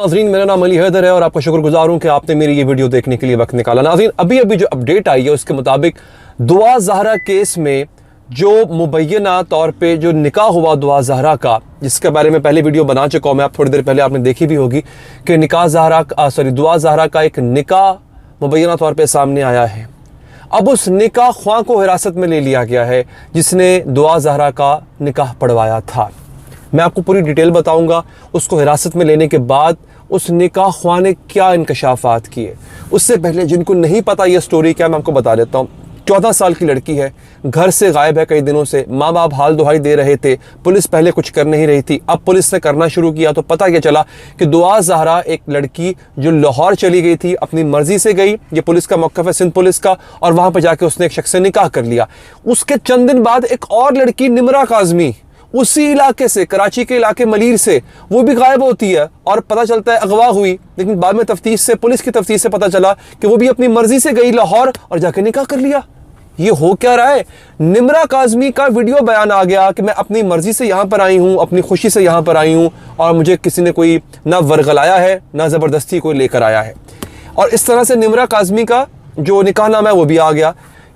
नाज़रीन, मेरा नाम अली हैदर है और आपका शुक्रगुजार हूँ कि आपने मेरी ये वीडियो देखने के लिए वक्त निकाला। नाज़रीन, अभी जो अपडेट आई है उसके मुताबिक दुआ ज़हरा केस में जो मुबैना तौर पे जो निकाह हुआ दुआ ज़हरा का, जिसके बारे में पहले वीडियो बना चुका हूँ मैं, आप थोड़ी देर पहले आपने देखी भी होगी कि दुआ ज़हरा का एक निकाह मुबैना तौर पे सामने आया है। अब उस निकाह ख्वाह को हिरासत में ले लिया गया है जिसने दुआ ज़हरा का निकाह पढ़वाया था। मैं आपको पूरी डिटेल बताऊंगा। उसको हिरासत में लेने के बाद उस निकाह ख्वाह ने क्या इंकशाफात किए। उससे पहले जिनको नहीं पता ये स्टोरी क्या, मैं आपको बता देता हूँ। 14 साल की लड़की है, घर से गायब है कई दिनों से। माँ बाप हाल दुहाई दे रहे थे, पुलिस पहले कुछ कर नहीं रही थी। अब पुलिस ने करना शुरू किया तो पता ये चला कि दुआ ज़हरा एक लड़की जो लाहौर चली गई थी, अपनी मर्जी से गई। ये पुलिस का मौक़िफ़ है, सिंध पुलिस का, और वहाँ पर जाके उसने एक शख्स से निकाह कर लिया। उसके चंद दिन बाद एक और लड़की निमरा काज़मी उसी इलाके से, कराची के इलाके मलीर से, वो भी गायब होती है और पता चलता है अगवा हुई। लेकिन बाद में तफ्तीश से, पुलिस की तफ्तीश से पता चला कि वो भी अपनी मर्जी से गई लाहौर और जाके निकाह कर लिया। ये हो क्या रहा है? निमरा काज़मी का वीडियो बयान आ गया कि मैं अपनी मर्जी से यहाँ पर आई हूँ, अपनी खुशी से यहाँ पर आई हूँ और मुझे किसी ने कोई ना वर्गलाया है ना ज़बरदस्ती कोई लेकर आया है। और इस तरह से निमरा काज़मी का जो निकाहनामा है वो भी आ गया।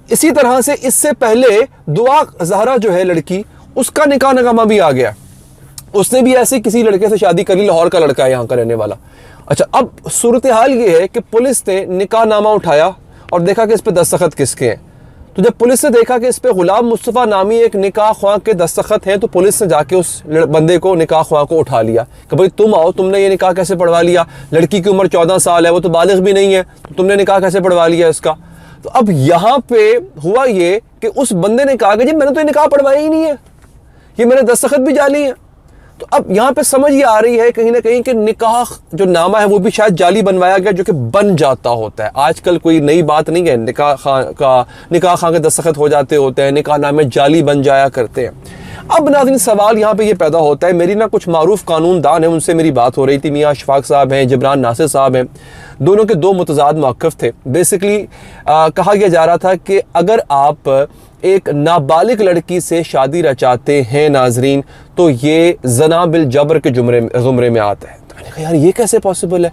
इसी तरह से इससे पहले दुआ ज़हरा जो है लड़की, उसका निकाहनामा भी आ गया। उसने भी ऐसे किसी लड़के से शादी कर ली, लाहौर का लड़का है यहाँ का रहने वाला। अच्छा, अब सूरत हाल ये है कि पुलिस ने निकाहनामा उठाया और देखा कि इस पे दस्तखत किसके हैं। तो जब पुलिस ने देखा कि इस पे गुलाम मुस्तफ़ा नामी एक निकाह ख्वाह के दस्तखत हैं, तो पुलिस ने जाके उस बंदे को, निकाह ख्वाह को उठा लिया कि भाई तुम आओ, तुमने ये निकाह कैसे पढ़वा लिया? लड़की की उम्र 14 साल है, वो तो बालिग भी नहीं है, तो तुमने निकाह कैसे पढ़वा लिया इसका? तो अब यहाँ पे हुआ ये कि उस बंदे ने कहा कि जी मैंने तो ये निकाह पढ़वाया ही नहीं है, ये मेरे दस्तखत भी जाली हैं। तो अब यहाँ पे समझ ये आ रही है कहीं ना कहीं कि निकाह जो नामा है वो भी शायद जाली बनवाया गया, जो कि बन जाता होता है। आजकल कोई नई बात नहीं है, निकाह खां के दस्तखत हो जाते होते हैं, निकाह नामे जाली बन जाया करते हैं। अब नाज़रीन, सवाल यहाँ पे ये पैदा होता है। मेरी ना कुछ मारूफ कानूनदान है, उनसे मेरी बात हो रही थी। मियाँ अशफाक साहब हैं, जिब्रान नासिर साहब हैं, दोनों के दो मुतज़ाद मौक़िफ़ थे। बेसिकली कहा यह जा रहा था कि अगर आप एक नाबालिग लड़की से शादी रचाते हैं नाजरीन, तो ये ज़ना बिल जबर के ज़ुमरे में आता है। तो मैंने कहा यार ये कैसे पॉसिबल है?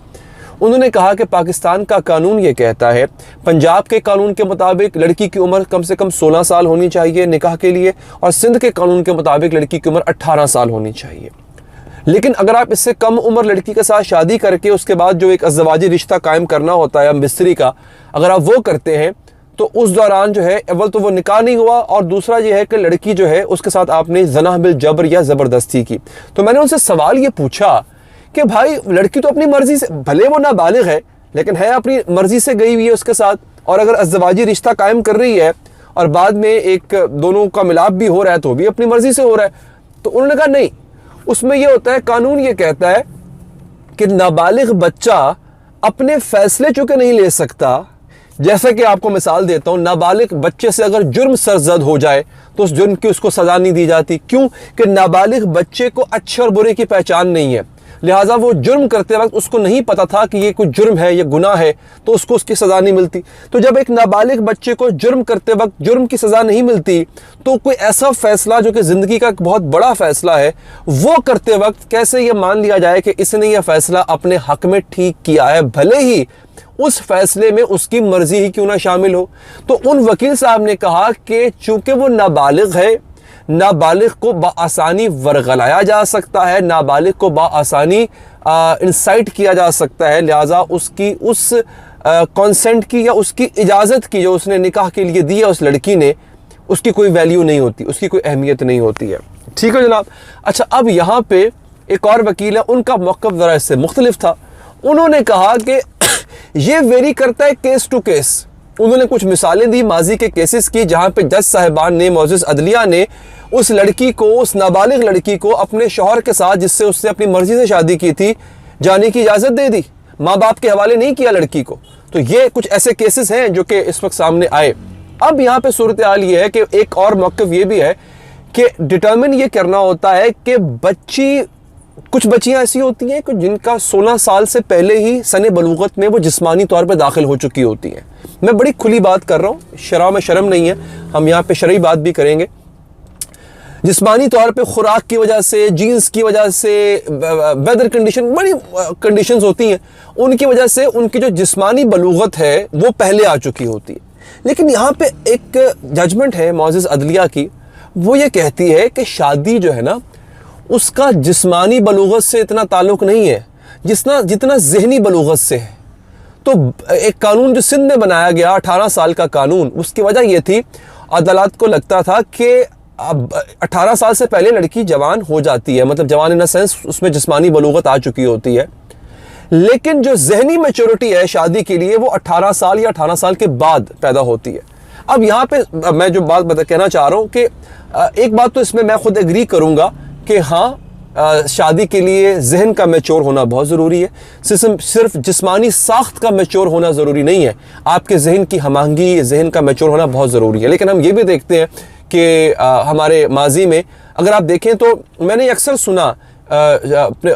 उन्होंने कहा कि पाकिस्तान का कानून ये कहता है, पंजाब के कानून के मुताबिक लड़की की उम्र कम से कम 16 साल होनी चाहिए निकाह के लिए, और सिंध के कानून के मुताबिक लड़की की उम्र 18 साल होनी चाहिए। लेकिन अगर आप इससे कम उम्र लड़की के साथ शादी करके उसके बाद जो एक अज़वाजी रिश्ता कायम करना होता है मिस्त्री का, अगर आप वो करते हैं तो उस दौरान जो है अव्वल तो वो निकाह नहीं हुआ, और दूसरा ये है कि लड़की जो है उसके साथ आपने ज़ना बिल जबर या ज़बरदस्ती की। तो मैंने उनसे सवाल ये पूछा कि भाई लड़की तो अपनी मर्जी से, भले वो नाबालिग है लेकिन है अपनी मर्जी से गई हुई है उसके साथ, और अगर अज़वाजी रिश्ता कायम कर रही है और बाद में एक दोनों का मिलाप भी हो रहा है तो भी अपनी मर्जी से हो रहा है। तो उन्होंने कहा नहीं, उसमें यह होता है, कानून ये कहता है कि नाबालिग बच्चा अपने फैसले चूंकि नहीं ले सकता। जैसा कि आपको मिसाल देता हूं, नाबालिग बच्चे से अगर जुर्म सरजद हो जाए तो उस जुर्म की उसको सजा नहीं दी जाती। क्यों? कि नाबालिग बच्चे को अच्छे और बुरे की पहचान नहीं है, लिहाजा वो जुर्म करते वक्त उसको नहीं पता था कि ये कोई जुर्म है, ये गुनाह है, तो उसको उसकी सज़ा नहीं मिलती। तो जब एक नाबालिग बच्चे को जुर्म करते वक्त जुर्म की सज़ा नहीं मिलती, तो कोई ऐसा फ़ैसला जो कि ज़िंदगी का एक बहुत बड़ा फ़ैसला है, वो करते वक्त कैसे ये मान लिया जाए कि इसने यह फ़ैसला अपने हक़ में ठीक किया है, भले ही उस फैसले में उसकी मर्जी ही क्यों ना शामिल हो। तो उन वकील साहब ने कहा कि चूंकि वो नाबालिग है, नाबालिग को बाआसानी वर्गलाया जा सकता है, नाबालिग को बाआसानी इंसाइट किया जा सकता है, लिहाजा उसकी उस कंसेंट की या उसकी इजाज़त की जो उसने निकाह के लिए दी है उस लड़की ने, उसकी कोई वैल्यू नहीं होती, उसकी कोई अहमियत नहीं होती है। ठीक है जनाब। अच्छा, अब यहाँ पे एक और वकील है, उनका मौक़िफ़ ज़रा इससे मुख्तलिफ था। उन्होंने कहा कि ये वेरी करता है केस टू केस। उन्होंने कुछ मिसालें दी माजी के केसेस की, जहाँ पे जज साहिबान ने, मौजूद अदलिया ने उस लड़की को, उस नाबालिग लड़की को अपने शौहर के साथ, जिससे उसने अपनी मर्जी से शादी की थी, जाने की इजाज़त दे दी, माँ बाप के हवाले नहीं किया लड़की को। तो ये कुछ ऐसे केसेस हैं जो कि इस वक्त सामने आए। अब यहाँ पे सूरत हाल ये है कि एक और मौक़िफ़ ये भी है कि डिटर्मिन ये करना होता है कि बच्ची, कुछ बच्चियां ऐसी होती हैं कि जिनका 16 साल से पहले ही सने बलूगत में वो जिस्मानी तौर पे दाखिल हो चुकी होती हैं। मैं बड़ी खुली बात कर रहा हूँ, शरअ में शर्म नहीं है, हम यहाँ पे शरई बात भी करेंगे। जिस्मानी तौर पे खुराक की वजह से, जीन्स की वजह से, वेदर कंडीशन, बड़ी कंडीशंस होती हैं, उनकी वजह से उनकी जो जिस्मानी बलूगत है वो पहले आ चुकी होती है। लेकिन यहाँ पे एक जजमेंट है मौजूद अदलिया की, वो ये कहती है कि शादी जो है ना, उसका जिस्मानी बलूगत से इतना ताल्लुक़ नहीं है जितना ज़हनी बलूगत से है। तो एक कानून जो सिंध में बनाया गया 18 साल का कानून, उसकी वजह यह थी, अदालत को लगता था कि अब 18 साल से पहले लड़की जवान हो जाती है, मतलब जवान इन द सेंस उसमें जिस्मानी बलूगत आ चुकी होती है, लेकिन जो जहनी मैच्योरिटी है शादी के लिए वो 18 साल या 18 साल के बाद पैदा होती है। अब यहाँ पे मैं जो बात कहना चाह रहा हूँ कि एक बात तो इसमें मैं खुद एग्री करूँगा कि हाँ, शादी के लिए जहन का मैच्योर होना बहुत ज़रूरी है। सिर्फ जिस्मानी साख्त का मैच्योर होना ज़रूरी नहीं है, आपके जहन की हमआहंगी, जहन का मैच्योर होना बहुत ज़रूरी है। लेकिन हम ये भी देखते हैं कि हमारे माजी में अगर आप देखें तो मैंने अक्सर सुना,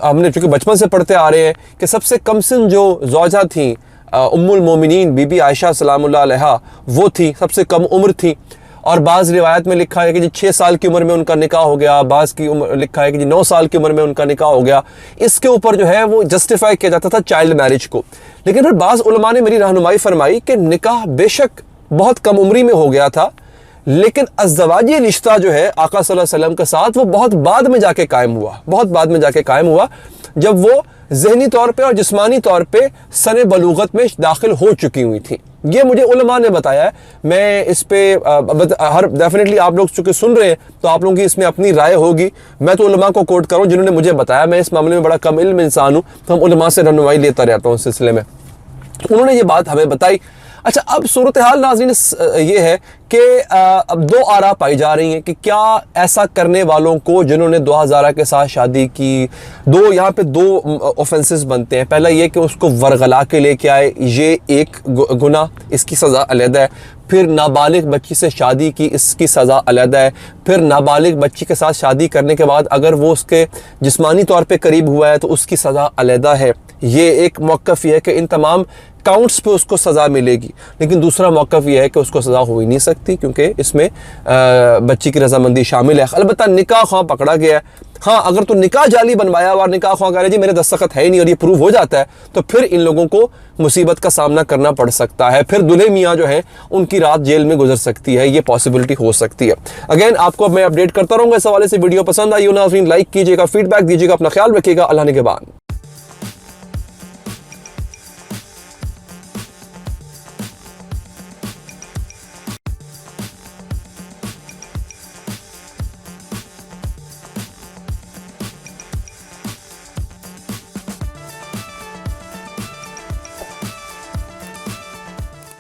हमने चूँकि बचपन से पढ़ते आ रहे हैं कि सबसे कम सिन जो ज़ौजा थी उम्मुल मोमिनीन बीबी आयशा सलामुल्लाह अलैहा, वो थी, सबसे कम उम्र थी। और बाज़ रिवायत में लिखा है कि जी 6 साल की उम्र में उनका निकाह हो गया, बाज़ की उम्र लिखा है कि जी 9 साल की उम्र में उनका निकाह हो गया। इसके ऊपर जो है वो जस्टिफाई किया जाता था चाइल्ड मैरिज को। लेकिन फिर बाज़ उलमा ने मेरी रहनुमाई फरमाई कि निकाह बेशक बहुत कम उम्री में हो गया था, लेकिन अज़्ज़वाजी रिश्ता जो है आका सल्लल्लाहु अलैहि वसल्लम के साथ वो बहुत बाद में जाके कायम हुआ, बहुत बाद में जाके कायम हुआ, जब वो ज़हनी तौर पे और जिस्मानी तौर पे सने बलूगत में दाखिल हो चुकी हुई थी। ये मुझे उलमा ने बताया है। मैं इस पे हर डेफिनेटली आप लोग चूँकि सुन रहे हैं तो आप लोगों की इसमें अपनी राय होगी। मैं तो उलमा को कोट करूँ जिन्होंने मुझे बताया, मैं इस मामले में बड़ा कम इल्म इंसान हूँ, तो हम उलमा से रहनुमाई लेता रहता हूँ इस सिलसिले में। उन्होंने ये बात हमें बताई। अच्छा, अब सूरत हाल नाज़रीन ये है कि अब दो आरा पाई जा रही हैं कि क्या ऐसा करने वालों को जिन्होंने 2000 के साथ शादी की, यहाँ पे दो ऑफेंसेस बनते हैं। पहला ये कि उसको वरगला के लेके आए, ये एक गुनाह, इसकी सज़ा अलग है। फिर नाबालिग बच्ची से शादी की, इसकी सज़ा अलग है। फिर नाबालिग बच्ची के साथ शादी करने के बाद अगर वो उसके जिस्मानी तौर पे करीब हुआ है तो उसकी सज़ा अलग है। ये एक मौक़िफ़ ये है कि इन तमाम काउंट्स पे उसको सज़ा मिलेगी। लेकिन दूसरा मौक़िफ़ ये है कि उसको सज़ा हो ही नहीं सकती क्योंकि इसमें बच्ची की रजामंदी शामिल है। अलबत्ता निकाह ख्वाह पकड़ा गया है। हाँ, अगर तो निकाह जाली बनवाया और निकाह ख्वाह कह रहे जी मेरे दस्तखत है ही नहीं और ये प्रूव हो जाता है, तो फिर इन लोगों को मुसीबत का सामना करना पड़ सकता है। फिर दूल्हे मियाँ जो है उनकी रात जेल में गुजर सकती है, ये पॉसिबिलिटी हो सकती है। अगेन आपको मैं अपडेट करता रहूँगा इस हवाले से। वीडियो पसंद आई हो नाज़रीन लाइक कीजिएगा, फीडबैक दीजिएगा, अपना ख्याल रखिएगा। अल्लाह निगहबान।